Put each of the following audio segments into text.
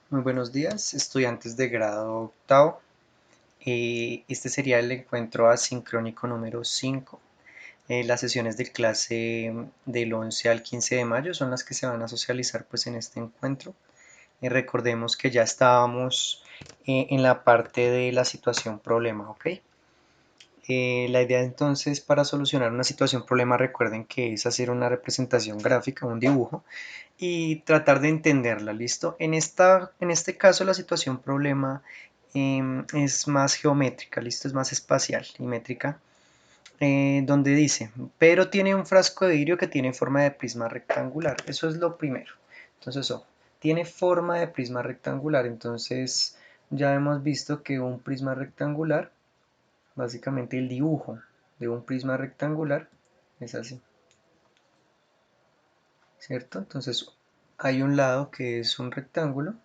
Muy buenos días, estudiantes de grado octavo. Este sería el encuentro asincrónico número 5. Las sesiones de clase del 11 al 15 de mayo son las que se van a socializar pues en este encuentro. Recordemos que ya estábamos en la parte de la situación problema, ¿ok? La idea entonces para solucionar una situación problema, recuerden que es hacer una representación gráfica, un dibujo, y tratar de entenderla, ¿listo? En este caso la situación problema es más geométrica, ¿listo? Es más espacial y métrica, donde dice, pero tiene un frasco de vidrio que tiene forma de prisma rectangular. Eso es lo primero. Entonces, ojo, tiene forma de prisma rectangular. Entonces, ya hemos visto que un prisma rectangular, básicamente el dibujo de un prisma rectangular es así, ¿cierto? Entonces, hay un lado que es un rectángulo.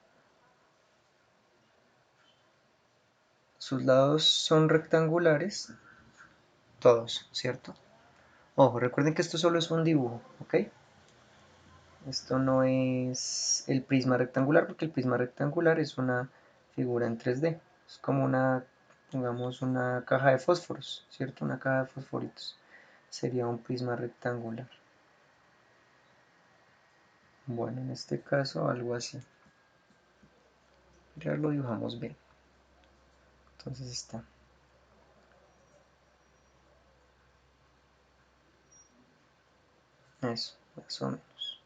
Sus lados son rectangulares, todos, ¿cierto? Ojo, recuerden que esto solo es un dibujo, ¿ok? Esto no es el prisma rectangular, porque el prisma rectangular es una figura en 3D. Es como una, digamos, una caja de fósforos, ¿cierto? Una caja de fosforitos. Sería un prisma rectangular. Bueno, en este caso algo así. Ya lo dibujamos bien. Entonces está. Eso, más o menos.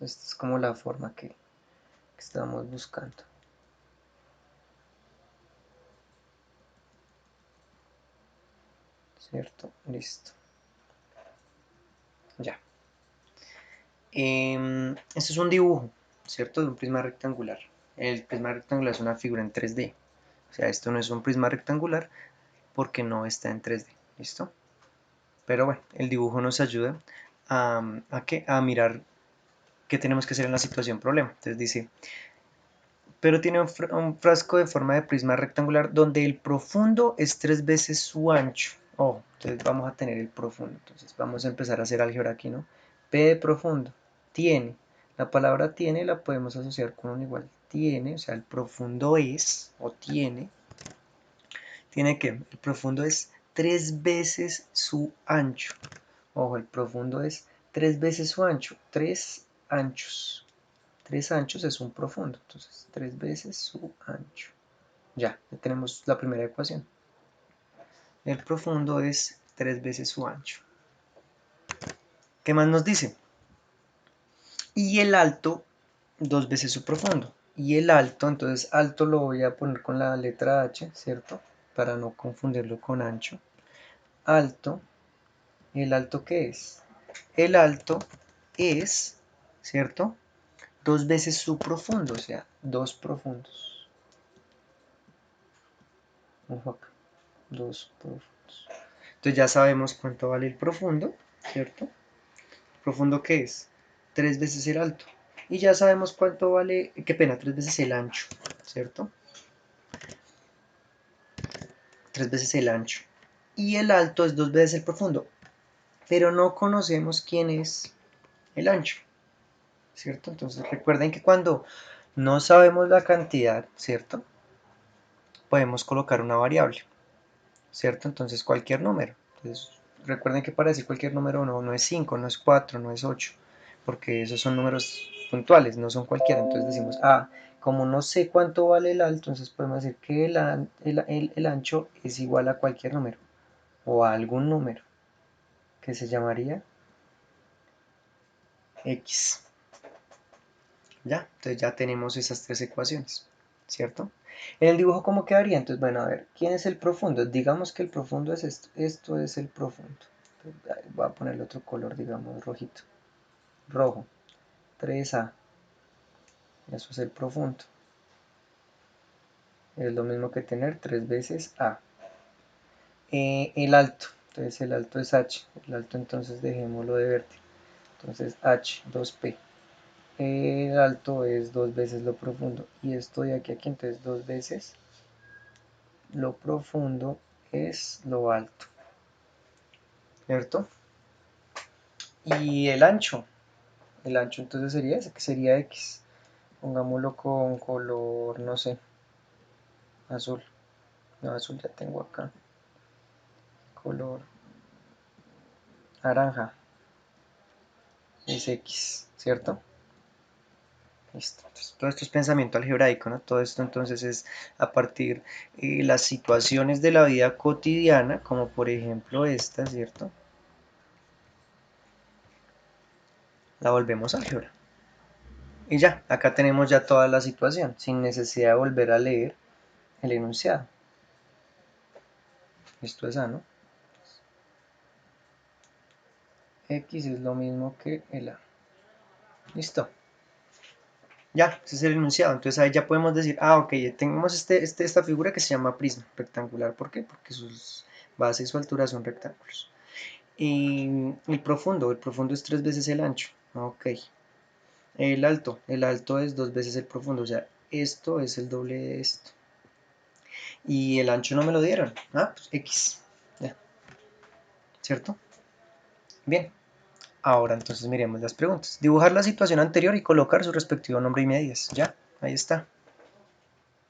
Esta es como la forma que estamos buscando. ¿Cierto? Listo. Ya. Esto es un dibujo, ¿cierto? De un prisma rectangular. El prisma rectangular es una figura en 3D. O sea, esto no es un prisma rectangular porque no está en 3D. ¿Listo? Pero bueno, el dibujo nos ayuda a mirar qué tenemos que hacer en la situación problema. Entonces dice, pero tiene un frasco de forma de prisma rectangular donde el profundo es 3 veces su ancho. Oh, entonces vamos a tener el profundo. Entonces vamos a empezar a hacer álgebra aquí, ¿no? P de profundo tiene. La palabra tiene la podemos asociar con un igual. Tiene, o sea, el profundo es, o tiene que, el profundo es 3 veces su ancho. Ojo, el profundo es 3 veces su ancho. 3 anchos. 3 anchos es un profundo. Entonces, 3 veces su ancho. Ya tenemos la primera ecuación. El profundo es 3 veces su ancho. ¿Qué más nos dice? Y el alto, 2 veces su profundo. Y el alto, entonces alto lo voy a poner con la letra H, ¿cierto? Para no confundirlo con ancho. Alto, ¿el alto qué es? El alto es, ¿cierto? 2 veces su profundo, o sea, 2 profundos. Ojo acá, 2 profundos. Entonces ya sabemos cuánto vale el profundo, ¿cierto? ¿Profundo qué es? 3 veces el alto. Y ya sabemos cuánto vale, qué pena, 3 veces el ancho, ¿cierto? 3 veces el ancho. Y el alto es 2 veces el profundo. Pero no conocemos quién es el ancho, ¿cierto? Entonces recuerden que cuando no sabemos la cantidad, ¿cierto? Podemos colocar una variable, ¿cierto? Entonces cualquier número. Entonces, recuerden que para decir cualquier número no es 5, no es 4, no es 8, porque esos son números puntuales, no son cualquiera. Entonces decimos, como no sé cuánto vale el alto, entonces podemos decir que el ancho es igual a cualquier número, o a algún número, que se llamaría X. ¿Ya? Entonces ya tenemos esas tres ecuaciones, ¿cierto? En el dibujo, ¿cómo quedaría? Entonces, bueno, a ver, ¿quién es el profundo? Digamos que el profundo es esto. Esto es el profundo. Entonces, voy a ponerle otro color, digamos, rojito. Rojo. 3A. Eso es el profundo. Es lo mismo que tener 3 veces A. El alto. Entonces, el alto es H. El alto, entonces, dejémoslo de verde. Entonces, H, 2P. El alto es 2 veces lo profundo. Y esto de aquí a aquí, entonces, 2 veces lo profundo es lo alto, ¿cierto? Y el ancho entonces sería ese, que sería X. Pongámoslo con color, no sé, azul. No, azul ya tengo acá. Color naranja. Es X, ¿cierto? Listo. Entonces, todo esto es pensamiento algebraico, ¿no? Todo esto entonces es a partir de las situaciones de la vida cotidiana, como por ejemplo esta, ¿cierto? La volvemos álgebra. Y ya, acá tenemos ya toda la situación, sin necesidad de volver a leer el enunciado. Esto es A, ¿no? X es lo mismo que el A. Listo. Ya, ese es el enunciado. Entonces ahí ya podemos decir, ah, ok, tenemos esta figura que se llama prisma rectangular. ¿Por qué? Porque sus bases y su altura son rectángulos. Y el profundo es 3 veces el ancho. Ok. El alto es 2 veces el profundo. O sea, esto es el doble de esto. Y el ancho no me lo dieron. Ah, pues X. Ya, ¿cierto? Bien. Ahora entonces miremos las preguntas. Dibujar la situación anterior y colocar su respectivo nombre y medidas. Ya, ahí está.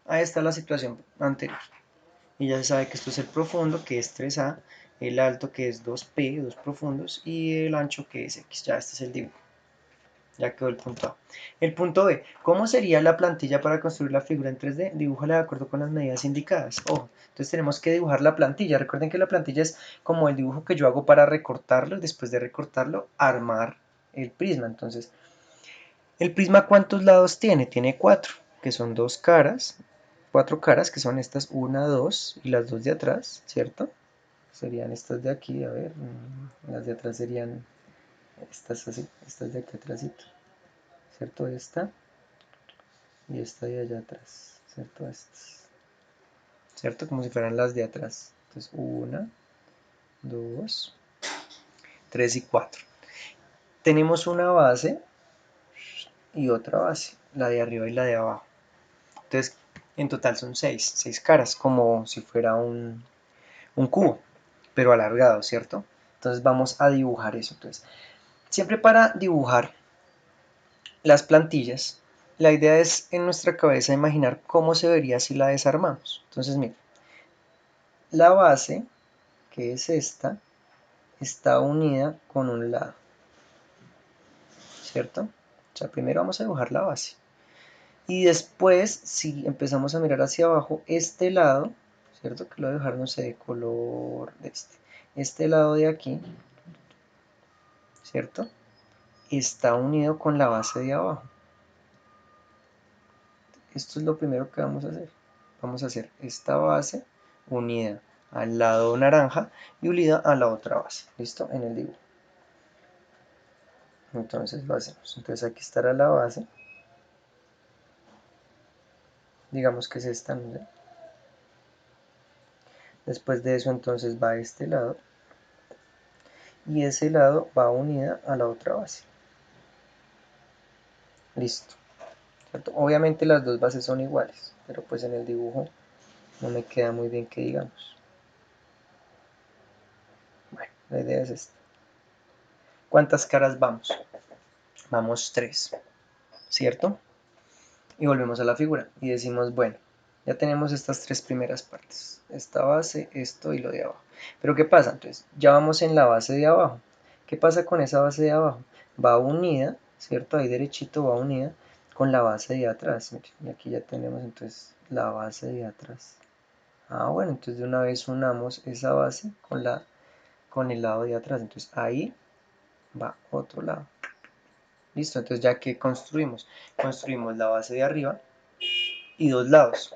Ahí está la situación anterior. Y ya se sabe que esto es el profundo, que es 3A, el alto, que es 2P, 2 profundos, y el ancho, que es X. Ya este es el dibujo. Ya quedó el punto A. El punto B. ¿Cómo sería la plantilla para construir la figura en 3D? Dibújala de acuerdo con las medidas indicadas. Ojo, entonces tenemos que dibujar la plantilla. Recuerden que la plantilla es como el dibujo que yo hago para recortarlo y después de recortarlo, armar el prisma. Entonces, ¿el prisma cuántos lados tiene? Tiene 4, que son 2 caras. 4 caras, que son estas, una, dos, y las dos de atrás, ¿cierto? Serían estas de aquí, a ver, las de atrás serían estas así, estas de aquí atrásito, ¿cierto? Esta y esta de allá atrás, ¿cierto? Estas, ¿cierto? Como si fueran las de atrás. Entonces, una, dos, tres y cuatro. Tenemos una base y otra base, la de arriba y la de abajo. Entonces, en total son 6 caras, como si fuera un cubo, pero alargado, ¿cierto? Entonces vamos a dibujar eso. Entonces, siempre para dibujar las plantillas, la idea es en nuestra cabeza imaginar cómo se vería si la desarmamos. Entonces, miren, la base, que es esta, está unida con un lado, ¿cierto? O sea, primero vamos a dibujar la base. Y después, si empezamos a mirar hacia abajo, este lado, ¿cierto? Que lo voy a dejar, no sé, de color de este lado de aquí, ¿cierto? Está unido con la base de abajo. Esto es lo primero que vamos a hacer. Vamos a hacer esta base unida al lado naranja y unida a la otra base. ¿Listo? En el dibujo. Entonces lo hacemos. Entonces aquí estará la base. Digamos que es esta, ¿no? Después de eso entonces va a este lado. Y ese lado va unida a la otra base. Listo. ¿Cierto? Obviamente las dos bases son iguales, pero pues en el dibujo no me queda muy bien que digamos. Bueno, la idea es esta. ¿Cuántas caras vamos? Vamos 3, ¿cierto? Y volvemos a la figura y decimos, bueno, ya tenemos estas 3 primeras partes, esta base, esto y lo de abajo. Pero ¿qué pasa? Entonces, ya vamos en la base de abajo. ¿Qué pasa con esa base de abajo? Va unida, ¿cierto? Ahí derechito va unida con la base de atrás. Miren, y aquí ya tenemos entonces la base de atrás. Ah, bueno, entonces de una vez unamos esa base con el lado de atrás. Entonces ahí va otro lado. Listo, entonces ya que construimos, construimos la base de arriba y 2 lados,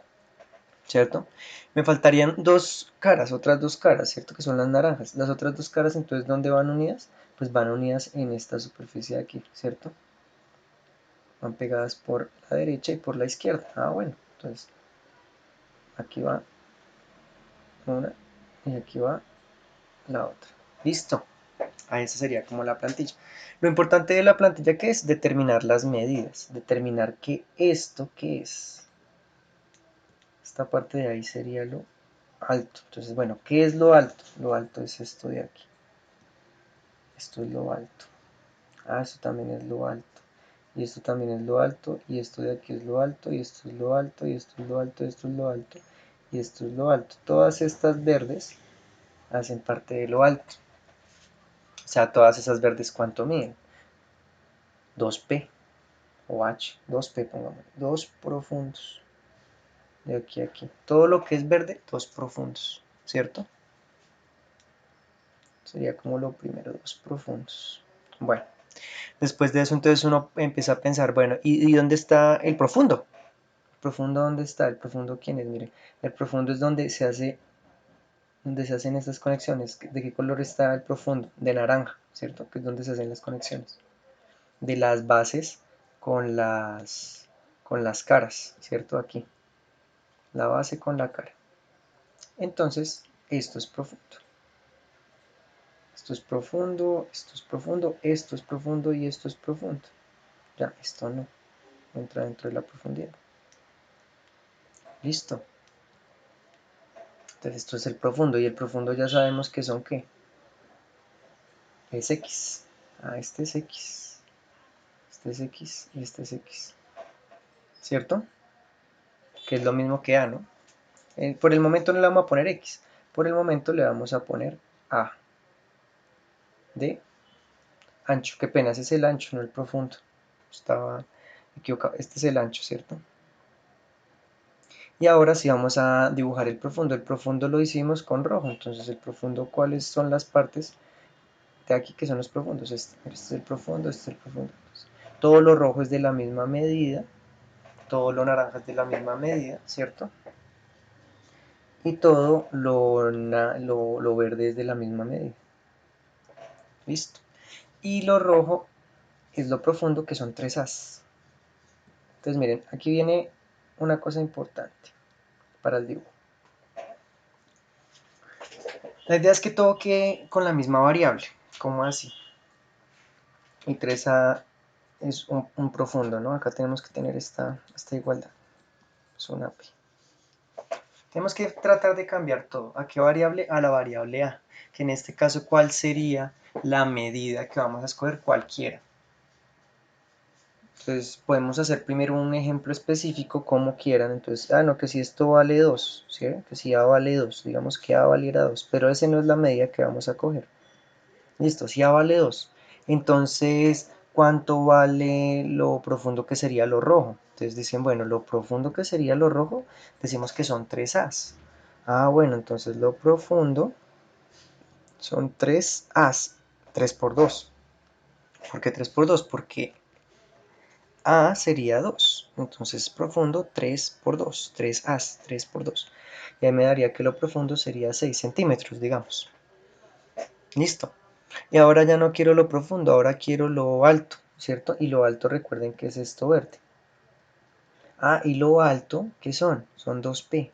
¿cierto? Me faltarían 2 caras, otras 2 caras, ¿cierto? Que son las naranjas. Las otras 2 caras, entonces, ¿dónde van unidas? Pues van unidas en esta superficie de aquí, ¿cierto? Van pegadas por la derecha y por la izquierda. Ah, bueno, entonces aquí va una y aquí va la otra. Listo. Ah, esa sería como la plantilla. Lo importante de la plantilla, ¿qué es? Determinar las medidas, determinar que esto, ¿qué es? Esta parte de ahí sería lo alto. Entonces, bueno, ¿qué es lo alto? Lo alto es esto de aquí. Esto es lo alto. Ah, esto también es lo alto. y esto también es lo alto, y esto de aquí es lo alto, y esto es lo alto, y esto es lo alto, esto es lo alto, y esto es lo alto. Todas estas verdes hacen parte de lo alto. O sea, todas esas verdes, ¿cuánto miden? 2P o H, 2P pongamos, 2 profundos. De aquí a aquí. Todo lo que es verde, 2 profundos, ¿cierto? Sería como lo primero, 2 profundos. Bueno, después de eso entonces uno empieza a pensar, bueno, ¿y dónde está el profundo? ¿El profundo dónde está? ¿El profundo quién es? Miren, el profundo es donde se hacen estas conexiones. ¿De qué color está el profundo? De naranja, ¿cierto? Que es donde se hacen las conexiones. De las bases con las caras, ¿cierto? Aquí, la base con la cara. Entonces, esto es profundo. Esto es profundo, esto es profundo, esto es profundo y esto es profundo. Ya, esto no entra dentro de la profundidad. Listo. Entonces esto es el profundo y el profundo ya sabemos que son ¿qué? Es X. Ah, este es X. Este es X y este es X. ¿Cierto? Que es lo mismo que A, ¿no? Por el momento no le vamos a poner X. Por el momento le vamos a poner A. De ancho. Qué pena, ese es el ancho, no el profundo. Estaba equivocado. Este es el ancho, ¿cierto? Y ahora sí vamos a dibujar el profundo. El profundo lo hicimos con rojo. Entonces el profundo, ¿cuáles son las partes de aquí que son los profundos? Este es el profundo, este es el profundo. Entonces, todo lo rojo es de la misma medida. Todo lo naranja es de la misma medida, ¿cierto? Y todo lo verde es de la misma medida. Listo. Y lo rojo es lo profundo, que son 3 As. Entonces miren, aquí viene una cosa importante para el dibujo. La idea es que todo quede con la misma variable. ¿Cómo así? Y 3A es un profundo, ¿no? Acá tenemos que tener esta igualdad. Es una P. Tenemos que tratar de cambiar todo. ¿A qué variable? A la variable A. Que en este caso, ¿cuál sería la medida que vamos a escoger? Cualquiera. Entonces podemos hacer primero un ejemplo específico como quieran. Entonces, no, que si esto vale 2, ¿sí? Que si A vale 2, digamos que A valiera 2, pero esa no es la medida que vamos a coger. Listo, si A vale 2. Entonces, ¿cuánto vale lo profundo que sería lo rojo? Entonces dicen, bueno, lo profundo que sería lo rojo, decimos que son 3 As. Ah, bueno, entonces lo profundo son 3 As, 3 por 2. ¿Por qué 3 por 2? Porque A sería 2. Entonces profundo 3 por 2, 3 As, 3 por 2. Y ahí me daría que lo profundo sería 6 centímetros, digamos. Listo. Y ahora ya no quiero lo profundo, ahora quiero lo alto, ¿cierto? Y lo alto, recuerden que es esto verde. Ah, y lo alto, ¿qué son? Son 2P.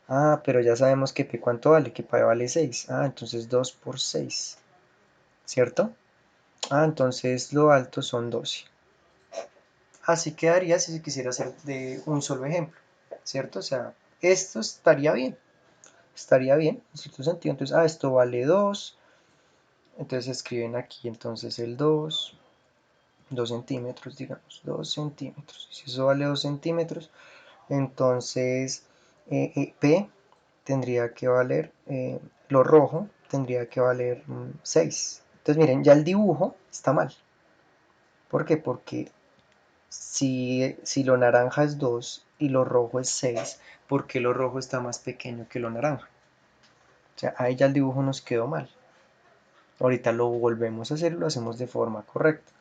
Ah, pero ya sabemos que P cuánto vale, que P vale 6. Ah, entonces 2 por 6, ¿cierto? Ah, entonces lo alto son 12. Así quedaría si se quisiera hacer de un solo ejemplo, ¿cierto? O sea, esto estaría bien, en cierto sentido. Entonces, esto vale 2. Entonces escriben aquí entonces el 2 centímetros, digamos, 2 centímetros. Si eso vale 2 centímetros, entonces P tendría que valer, lo rojo tendría que valer 6. Entonces miren, ya el dibujo está mal. ¿Por qué? Porque si lo naranja es 2 y lo rojo es 6, ¿por qué lo rojo está más pequeño que lo naranja? O sea, ahí ya el dibujo nos quedó mal. Ahorita lo volvemos a hacer y lo hacemos de forma correcta.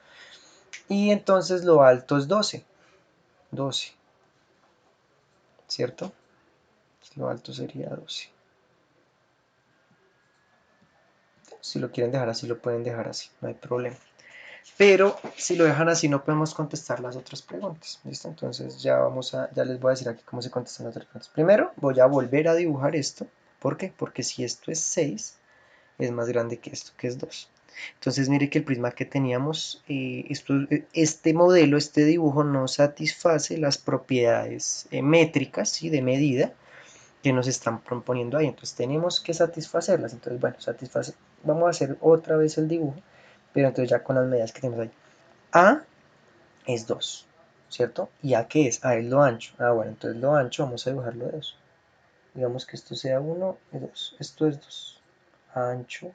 Y entonces lo alto es 12. 12, ¿cierto? Lo alto sería 12. Si lo quieren dejar así, lo pueden dejar así, no hay problema. Pero si lo dejan así, no podemos contestar las otras preguntas. ¿Listo? Entonces ya les voy a decir aquí cómo se contestan las otras preguntas. Primero, voy a volver a dibujar esto. ¿Por qué? Porque si esto es 6, es más grande que esto, que es 2. Entonces, mire que el prisma que teníamos, este modelo, este dibujo, no satisface las propiedades métricas, ¿sí? De medida que nos están proponiendo ahí. Entonces tenemos que satisfacerlas. Entonces, bueno, vamos a hacer otra vez el dibujo, pero entonces ya con las medidas que tenemos ahí. A es 2, ¿cierto? ¿Y a qué es? A es lo ancho. Ah, bueno, entonces lo ancho vamos a dibujarlo de 2. Digamos que esto sea 1 y 2. Esto es 2. Ancho,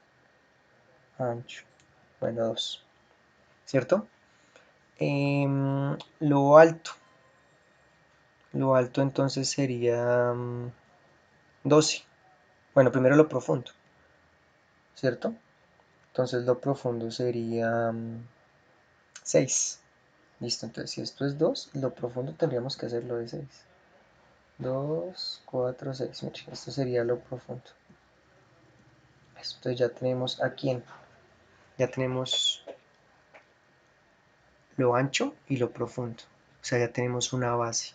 ancho. Bueno, 2, ¿cierto? Lo alto. Lo alto entonces sería 12. Bueno, primero lo profundo, ¿cierto? Entonces lo profundo sería 6. Listo, entonces si esto es 2, lo profundo tendríamos que hacerlo de 6. 2, 4, 6. Mire, esto sería lo profundo. Entonces ya tenemos a quién. Ya tenemos lo ancho y lo profundo. O sea, ya tenemos una base.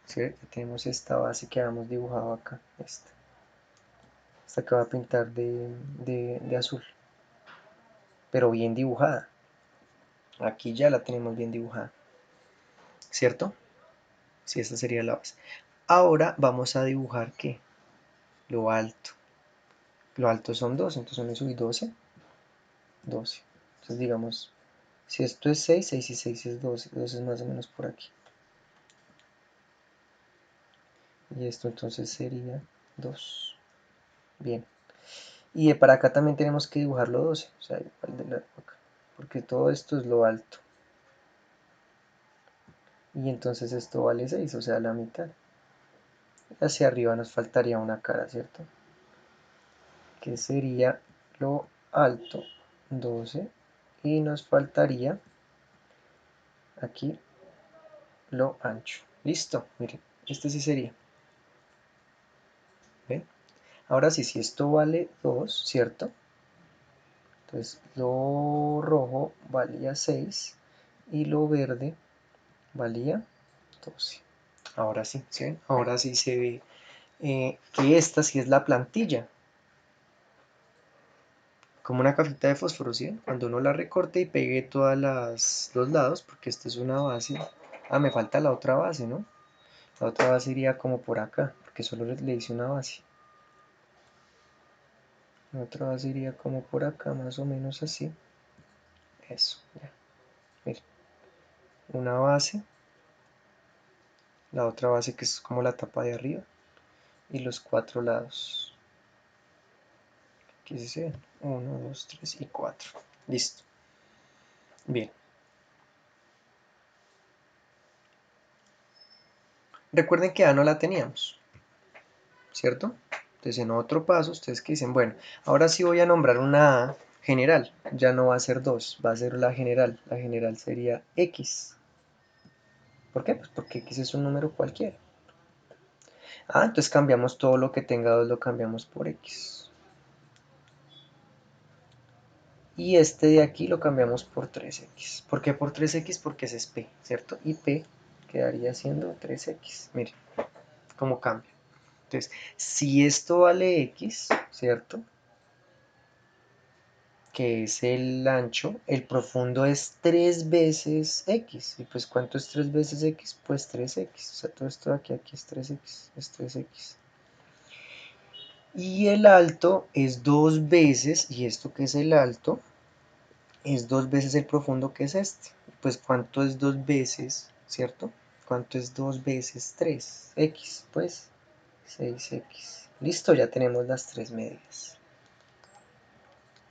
¿Sí? Ya tenemos esta base que habíamos dibujado acá. Esta que va a pintar de azul. Pero bien dibujada. Aquí ya la tenemos bien dibujada. ¿Cierto? Sí, esta sería la base. Ahora vamos a dibujar ¿qué? Lo alto. Lo alto son 2, entonces 1 y 12. 12. Entonces digamos, si esto es 6, 6 y 6 es 12. 12 es más o menos por aquí. Y esto entonces sería 2. Bien. Y de para acá también tenemos que dibujarlo 12. O sea, igual de largo acá. Porque todo esto es lo alto. Y entonces esto vale 6, o sea, la mitad. Hacia arriba nos faltaría una cara, ¿cierto? Que sería lo alto, 12. Y nos faltaría aquí lo ancho. Listo, miren, este sí sería. ¿Ven? Ahora sí, si esto vale 2, ¿cierto? Entonces lo rojo valía 6 y lo verde valía 12. Ahora sí, ¿sí ven? Ahora sí se ve que esta sí es la plantilla. Como una cajita de fósforo, ¿sí? Cuando uno la recorte y pegue todos los lados, porque esta es una base. Ah, me falta la otra base, ¿no? La otra base iría como por acá, porque solo le hice una base. La otra base iría como por acá, más o menos así. Eso, ya. Miren, una base, la otra base que es como la tapa de arriba, y los 4 lados. Aquí se ven. 1, 2, 3 y 4. Listo. Bien. Recuerden que A no la teníamos, ¿cierto? Entonces en otro paso ustedes que dicen, bueno, ahora sí voy a nombrar una A general, ya no va a ser 2, va a ser la general sería X. ¿Por qué? Pues porque X es un número cualquiera. Ah, entonces cambiamos todo lo que tenga 2, lo cambiamos por X. Y este de aquí lo cambiamos por 3X. ¿Por qué por 3X? Porque ese es P, ¿cierto? Y P quedaría siendo 3X. Miren cómo cambia. Entonces, si esto vale X, ¿cierto? Que es el ancho, el profundo es 3 veces X. ¿Y pues cuánto es 3 veces X? Pues 3X. O sea, todo esto de aquí es 3X. Es 3X. Y el alto es 2 veces, y esto que es el alto, es 2 veces el profundo que es este. Pues ¿cuánto es 2 veces, cierto? ¿Cuánto es 2 veces 3X? Pues 6X. Listo, ya tenemos las tres medidas.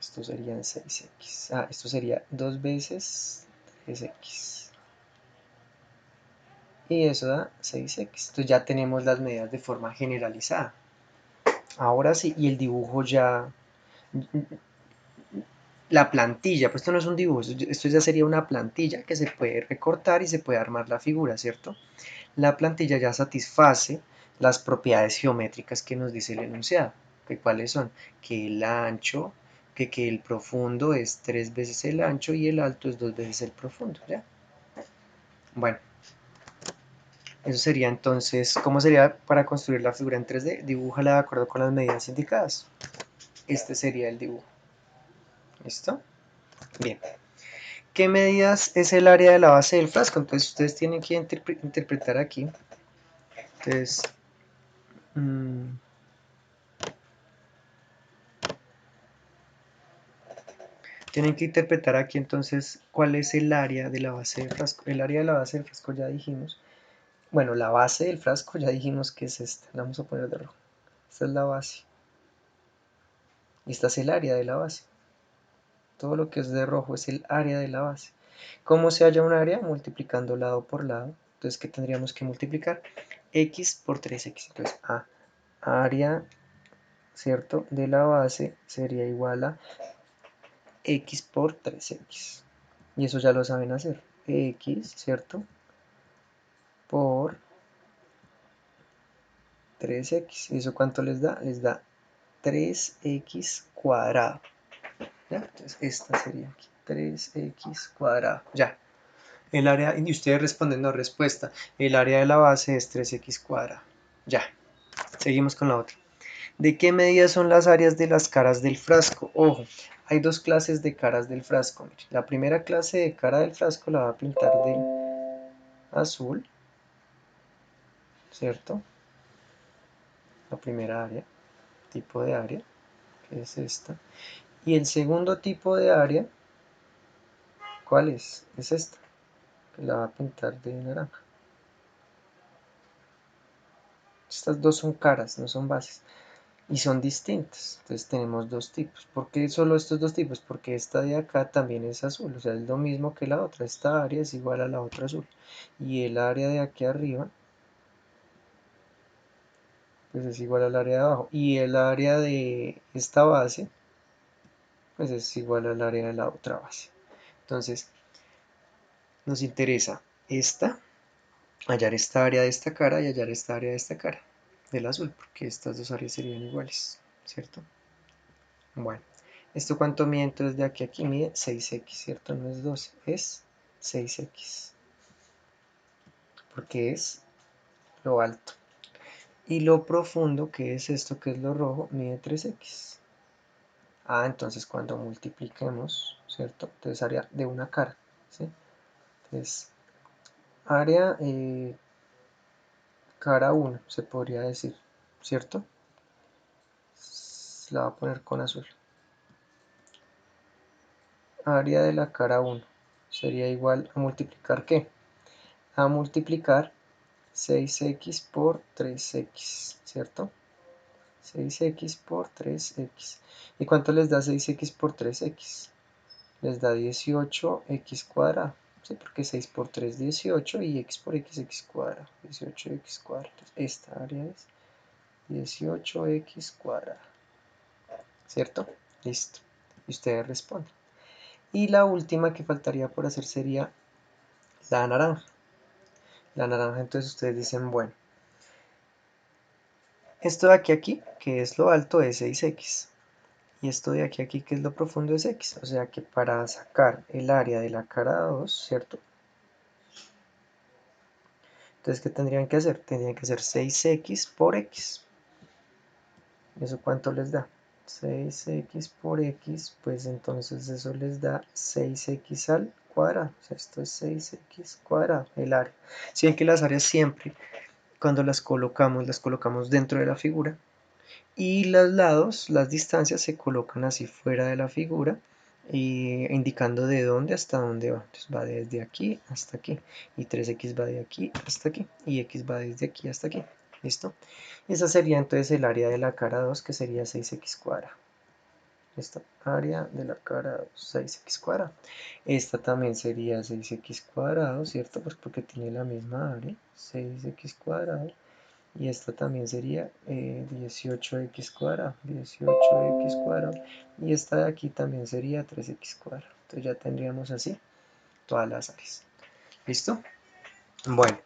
Esto serían 6X. Ah, esto sería 2 veces 3X. Y eso da 6X. Entonces ya tenemos las medidas de forma generalizada. Ahora sí, y el dibujo ya... La plantilla, pues esto no es un dibujo, esto ya sería una plantilla que se puede recortar y se puede armar la figura, ¿cierto? La plantilla ya satisface las propiedades geométricas que nos dice el enunciado. ¿Que cuáles son? Que el ancho, que el profundo es 3 veces el ancho y el alto es 2 veces el profundo, ¿ya? Bueno, eso sería entonces, ¿cómo sería para construir la figura en 3D? Dibújala de acuerdo con las medidas indicadas. Este sería el dibujo. ¿Listo? Bien. ¿Qué medidas es el área de la base del frasco? Entonces ustedes tienen que interpretar aquí. Entonces, Tienen que interpretar aquí entonces cuál es el área de la base del frasco. El área de la base del frasco ya dijimos. Bueno, la base del frasco ya dijimos que es esta. La vamos a poner de rojo. Esta es la base. Y esta es el área de la base. Todo lo que es de rojo es el área de la base. ¿Cómo se halla un área? Multiplicando lado por lado. Entonces, ¿qué tendríamos que multiplicar? X por 3x. Entonces, área, ¿cierto? De la base sería igual a x por 3x. Y eso ya lo saben hacer. X, ¿cierto? Por 3x. ¿Y eso cuánto les da? Les da 3x cuadrado. ¿Ya? Entonces, esta sería aquí. 3x cuadrado. Ya. El área, y ustedes responden no respuesta. El área de la base es 3x cuadrado. Ya. Seguimos con la otra. ¿De qué medida son las áreas de las caras del frasco? Ojo, hay dos clases de caras del frasco. Mire, la primera clase de cara del frasco la va a pintar del azul, ¿cierto? La primera área, tipo de área, que es esta. Y el segundo tipo de área, ¿cuál es? Es esta, que la va a pintar de naranja. Estas dos son caras, no son bases. Y son distintas. Entonces tenemos dos tipos. ¿Por qué solo estos dos tipos? Porque esta de acá también es azul, o sea, es lo mismo que la otra. Esta área es igual a la otra azul. Y el área de aquí arriba, pues es igual al área de abajo. Y el área de esta base, pues es igual al área de la otra base. Entonces, nos interesa hallar esta área de esta cara y hallar esta área de esta cara, del azul, porque estas dos áreas serían iguales, ¿cierto? Bueno, ¿esto cuánto mide entonces de aquí a aquí? Mide 6x, ¿cierto? No es 12, es 6x, porque es lo alto. Y lo profundo, que es esto, que es lo rojo, mide 3x. Entonces cuando multipliquemos, ¿cierto? Entonces área de una cara, ¿sí? Entonces, área cara 1, se podría decir, ¿cierto? La voy a poner con azul. Área de la cara 1 sería igual a multiplicar ¿qué? A multiplicar 6x por 3x, ¿cierto? 6x por 3x. ¿Y cuánto les da 6x por 3x? Les da 18x cuadrado. ¿Sí? Porque 6 por 3 es 18 y x por x cuadrado. 18x cuadrado. Entonces, esta área es 18x cuadrado. ¿Cierto? Listo. Y ustedes responden. Y la última que faltaría por hacer sería la naranja. La naranja, entonces ustedes dicen, bueno, esto de aquí a aquí, que es lo alto, es 6x. Y esto de aquí a aquí, que es lo profundo, es x. O sea que para sacar el área de la cara 2, ¿cierto? Entonces, ¿qué tendrían que hacer? Tendrían que hacer 6x por x. ¿Eso cuánto les da? 6x por x, pues entonces eso les da 6x al cuadrado. O sea, esto es 6x cuadrado, el área. Si ven que las áreas siempre, cuando las colocamos dentro de la figura. Y los lados, las distancias se colocan así fuera de la figura, indicando de dónde hasta dónde va. Entonces va desde aquí hasta aquí. Y 3x va de aquí hasta aquí. Y x va desde aquí hasta aquí. ¿Listo? Esa sería entonces el área de la cara 2, que sería 6x cuadrado. Esta área de la cara 2, 6x cuadrado. Esta también sería 6x cuadrado, ¿cierto? Pues porque tiene la misma área, 6x cuadrado. Y esta también sería 18x cuadrado, 18x cuadrado. Y esta de aquí también sería 3x cuadrado. Entonces ya tendríamos así todas las áreas. ¿Listo? Bueno.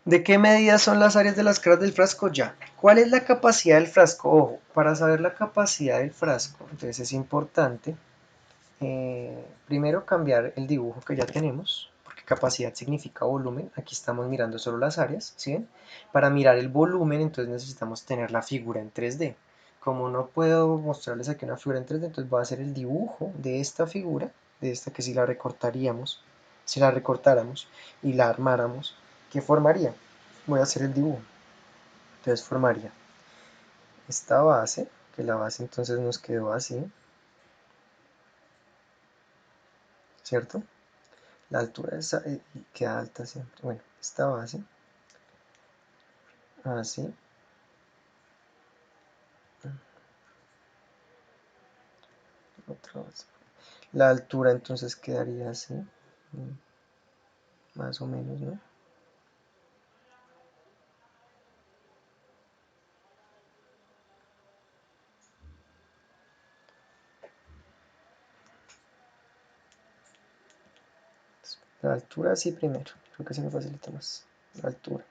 ¿De qué medidas son las áreas de las caras del frasco? Ya. ¿Cuál es la capacidad del frasco? Ojo, para saber la capacidad del frasco, entonces es importante primero cambiar el dibujo que ya tenemos, porque capacidad significa volumen. Aquí estamos mirando solo las áreas, ¿sí? Para mirar el volumen, entonces necesitamos tener la figura en 3D. Como no puedo mostrarles aquí una figura en 3D, entonces voy a hacer el dibujo de esta figura, de esta que si la recortaríamos, si la recortáramos y la armáramos, ¿qué formaría? Voy a hacer el dibujo. Entonces formaría esta base, que la base entonces nos quedó así. ¿cierto? La altura queda alta siempre. Bueno, esta base, así, otra base. La altura entonces quedaría así, más o menos, ¿no? La altura sí primero, creo que se me facilita más. La altura.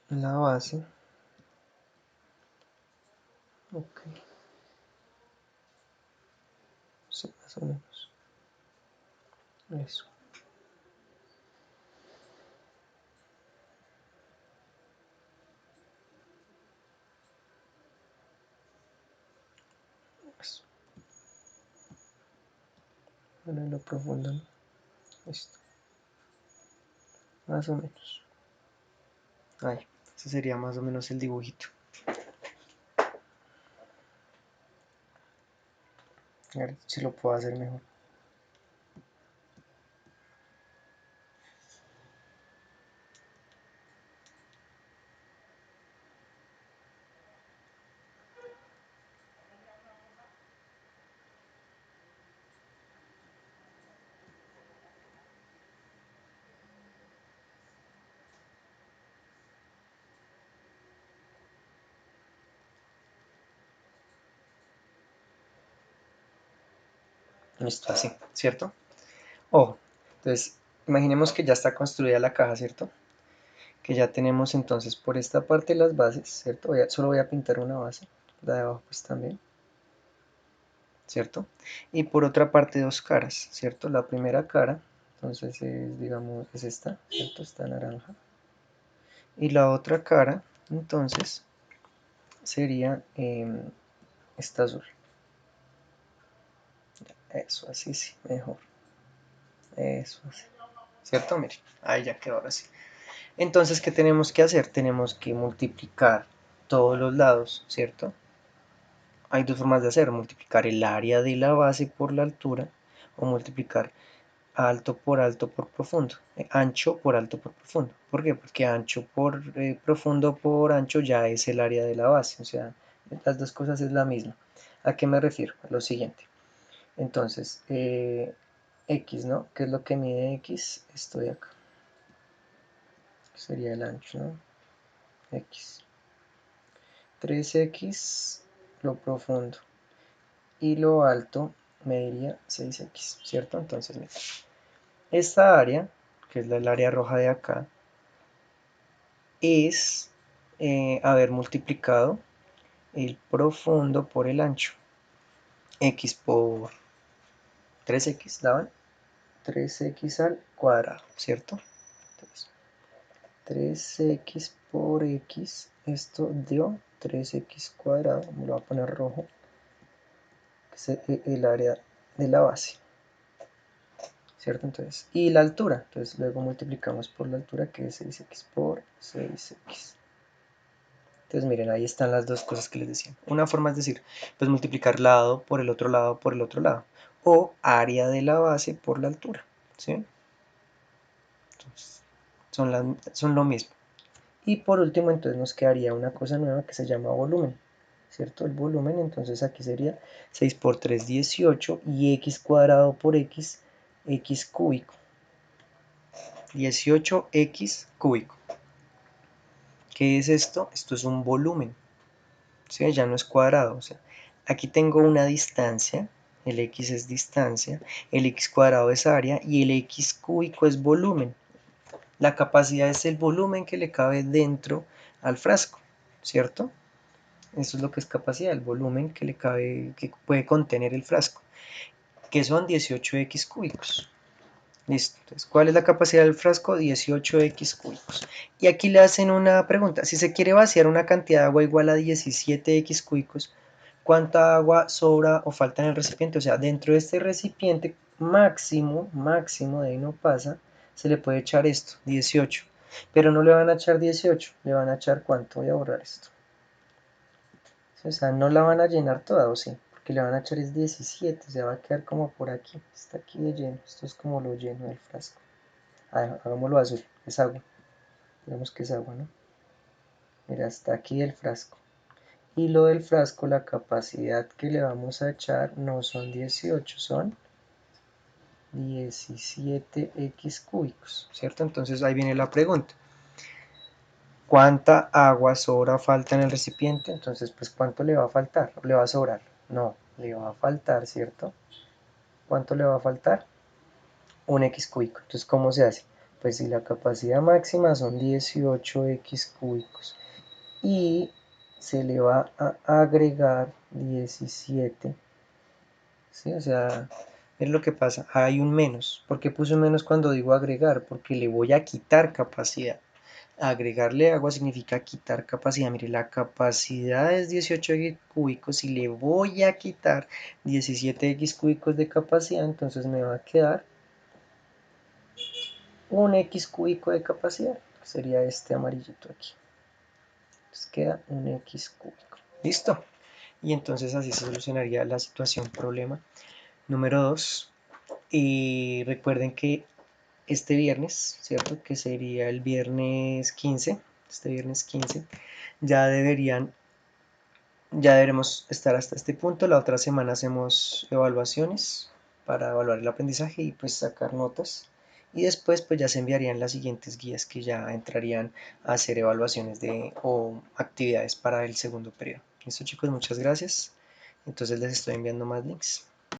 La base, ok, sí, más o menos. Eso. Eso. Bueno, lo profundo, ¿no? Esto, más o menos. Ahí, ese sería más o menos el dibujito. A ver si lo puedo hacer mejor. Listo, así, ¿cierto? Ojo, entonces, imaginemos que ya está construida la caja, ¿cierto? Que ya tenemos entonces por esta parte las bases, ¿cierto? Solo voy a pintar una base, la de abajo pues también, ¿cierto? Y por otra parte dos caras, ¿cierto? La primera cara, entonces digamos, es esta, ¿cierto? Esta naranja. Y la otra cara, entonces, sería esta azul. Eso, así sí, mejor. Eso, así. ¿Cierto? Mire, ahí ya quedó ahora sí. Entonces, ¿qué tenemos que hacer? Tenemos que multiplicar todos los lados, ¿cierto? Hay dos formas de hacer, multiplicar el área de la base por la altura o multiplicar alto por profundo, ancho por alto por profundo. ¿Por qué? Porque ancho por profundo por ancho ya es el área de la base, o sea, las dos cosas es la misma. ¿A qué me refiero? A lo siguiente. Entonces, X, ¿no? ¿Qué es lo que mide X? Esto de acá. Sería el ancho, ¿no? X. 3X lo profundo y lo alto mediría 6X, ¿cierto? Entonces, mira, esta área, que es el área roja de acá, es haber multiplicado el profundo por el ancho. X por 3X daban 3X al cuadrado, ¿cierto? Entonces, 3X por X, esto dio 3X cuadrado, me lo voy a poner rojo, que es el área de la base, ¿cierto? Entonces, y la altura, entonces luego multiplicamos por la altura que es 6X por 6X. Entonces miren, ahí están las dos cosas que les decía. Una forma es decir, pues multiplicar lado por el otro lado por el otro lado. O área de la base por la altura, ¿sí? Entonces, son lo mismo. Y por último, entonces nos quedaría una cosa nueva que se llama volumen, ¿cierto? El volumen, entonces aquí sería 6 por 3, 18, y x cuadrado por x, x cúbico. 18x cúbico. ¿Qué es esto? Esto es un volumen, ¿sí? Ya no es cuadrado. O sea, aquí tengo una distancia, el x es distancia, el x cuadrado es área y el x cúbico es volumen. La capacidad es el volumen que le cabe dentro al frasco, ¿cierto? Eso es lo que es capacidad, el volumen que le cabe, que puede contener el frasco, que son 18x cúbicos. Listo. Entonces, ¿cuál es la capacidad del frasco? 18x cúbicos. Y aquí le hacen una pregunta. Si se quiere vaciar una cantidad de agua igual a 17x cúbicos, ¿cuánta agua sobra o falta en el recipiente? O sea, dentro de este recipiente máximo, de ahí no pasa, se le puede echar esto, 18. Pero no le van a echar 18, le van a echar ¿cuánto? Voy a borrar esto. O sea, no la van a llenar toda, ¿o sí? Porque le van a echar es 17, se va a quedar como por aquí. Está aquí de lleno, esto es como lo lleno del frasco. Hagámoslo azul, es agua. Digamos que es agua, ¿no? Mira, está aquí el frasco. Y lo del frasco, la capacidad que le vamos a echar no son 18, son 17x cúbicos, ¿cierto? Entonces ahí viene la pregunta. ¿Cuánta agua sobra o falta en el recipiente? Entonces, pues, ¿cuánto le va a faltar? ¿Le va a sobrar? No, le va a faltar, ¿cierto? ¿Cuánto le va a faltar? Un x cúbico. Entonces, ¿cómo se hace? Pues si la capacidad máxima son 18x cúbicos y se le va a agregar 17, ¿sí? O sea, es lo que pasa, hay un menos. ¿Por qué puse un menos cuando digo agregar? Porque le voy a quitar capacidad. Agregarle agua significa quitar capacidad. Mire, la capacidad es 18x cúbicos y le voy a quitar 17x cúbicos de capacidad, entonces me va a quedar un x cúbico de capacidad. Sería este amarillito aquí. Entonces queda un x cúbico. ¿Listo? Y entonces así se solucionaría la situación problema número 2. Y recuerden que este viernes, ¿cierto? Que sería el viernes 15, este viernes 15, ya ya deberemos estar hasta este punto. La otra semana hacemos evaluaciones para evaluar el aprendizaje y pues sacar notas. Y después pues ya se enviarían las siguientes guías que ya entrarían a hacer evaluaciones o actividades para el segundo periodo. Listo chicos, muchas gracias. Entonces les estoy enviando más links.